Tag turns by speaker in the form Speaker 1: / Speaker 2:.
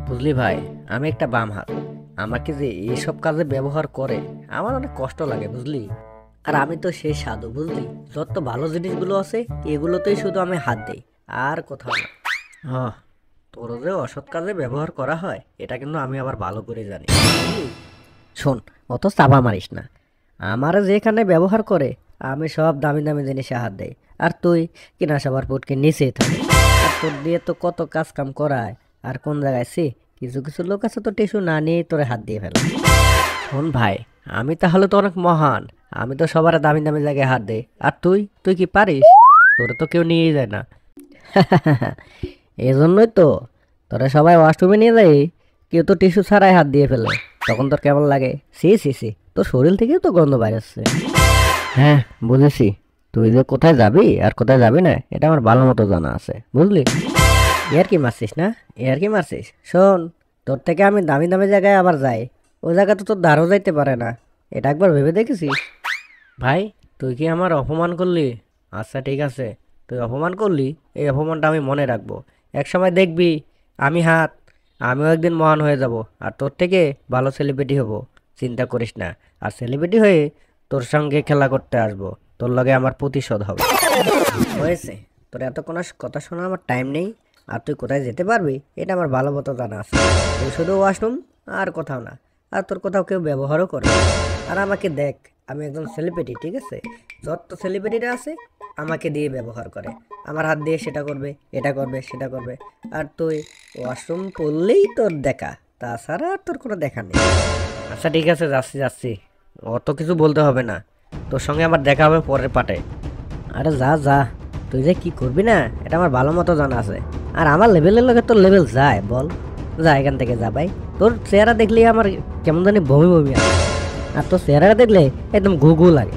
Speaker 1: বুঝলি ভাই, আমি একটা বাম হাত। আমাকে যে এইসব কাজে ব্যবহার করে আমার অনেক কষ্ট লাগে, বুঝলি। আর আমি তো সেই সাধু, বুঝলি। যত ভালো জিনিসগুলো আছে এগুলোতেই শুধু আমি হাত দেই, আর কোথাও না। হ্যাঁ, তোর যে অসৎ কাজে ব্যবহার করা হয় এটা কিন্তু আমি আবার ভালো করে জানি, বুঝলি? শোন, অত চাপা মারিস না। আমার যেখানে ব্যবহার করে আমি সব দামি দামি জিনিসে হাত দেই, আর তুই কিনা সবার পুটকে নিচেই থাকে। আর তোর দিয়ে তো কত কাজ কাম করায়, আর কোন জায়গায় সে কিছু কিছু লোক আছে তো টিস্যু না নিয়ে তোরে হাত দিয়ে ফেলে। শোন ভাই, আমি তাহলে তো অনেক মহান। আমি তো সবার দামি দামি জায়গায় হাত দেই, আর তুই তুই কি পারিস? তোরে তো কেউ নিয়েই যায় না। এই জন্যই তো তোরা সবাই ওয়াশরুমে নিয়ে যায়, কেউ তো টিস্যু ছাড়াই হাত দিয়ে ফেলে। তখন তোর কেমন লাগে? সি সি সি, তোর শরীর থেকেও তো গন্ধ বাইরে আসছে। হ্যাঁ, বুঝেছি। তুই যে কোথায় যাবি আর কোথায় যাবি না এটা আমার ভালো মতো জানা আছে, বুঝলি। ইয়ার কি মারছিস না? ইয়ার কি মারছিস? শোন, তোর থেকে আমি দামি দামি জায়গায় আবার যাই, ওই জায়গা তো তোর ধারও যাইতে পারে না। এটা একবার ভেবে দেখেছিস? ভাই, তুই কি আমার অপমান করলি? আচ্ছা ঠিক আছে, তুই অপমান করলি, এই অপমানটা আমি মনে রাখবো। এক সময় দেখবি আমি হাত, আমিও একদিন মহান হয়ে যাব, আর তোর থেকে ভালো সেলিব্রিটি হব। চিন্তা করিস না। আর সেলিব্রিটি হয়ে তোর সঙ্গে খেলা করতে আসবো, তোর লগে আমার প্রতিশোধ হবে। হয়েছে, তোর এত কোনো কথা শোনা আমার টাইম নেই। আর তুই কোথায় যেতে পারবি এটা আমার ভালো মতো জানা আছে। তুই শুধু ওয়াশরুম, আর কোথাও না। আর তোর কোথাও কেউ ব্যবহারও করে না। আর আমাকে দেখ, আমি একজন সেলিব্রিটি, ঠিক আছে। যত সেলিব্রিটিরা আছে আমাকে দিয়ে ব্যবহার করে, আমার হাত দিয়ে সেটা করবে, এটা করবে, সেটা করবে। আর তুই ওয়াশরুম পড়লেই তোর দেখা, তাছাড়া আর তোর কোনো দেখা নেই। আচ্ছা ঠিক আছে, যাচ্ছি যাচ্ছি। অত কিছু বলতে হবে না, তোর সঙ্গে আমার দেখা হবে পরের পাটে। আরে যা যা, তুই যে কি করবি না এটা আমার ভালো মতো জানা আছে। আর আমার লেভেলের লোকের তোর লেভেল যায়, বল। যা এখান থেকে যা ভাই। তোর চেহারা দেখলে আমার কেমন জানি বমি বমি আসে। আর তোর চেহারা দেখলে একদম ঘু ঘু লাগে।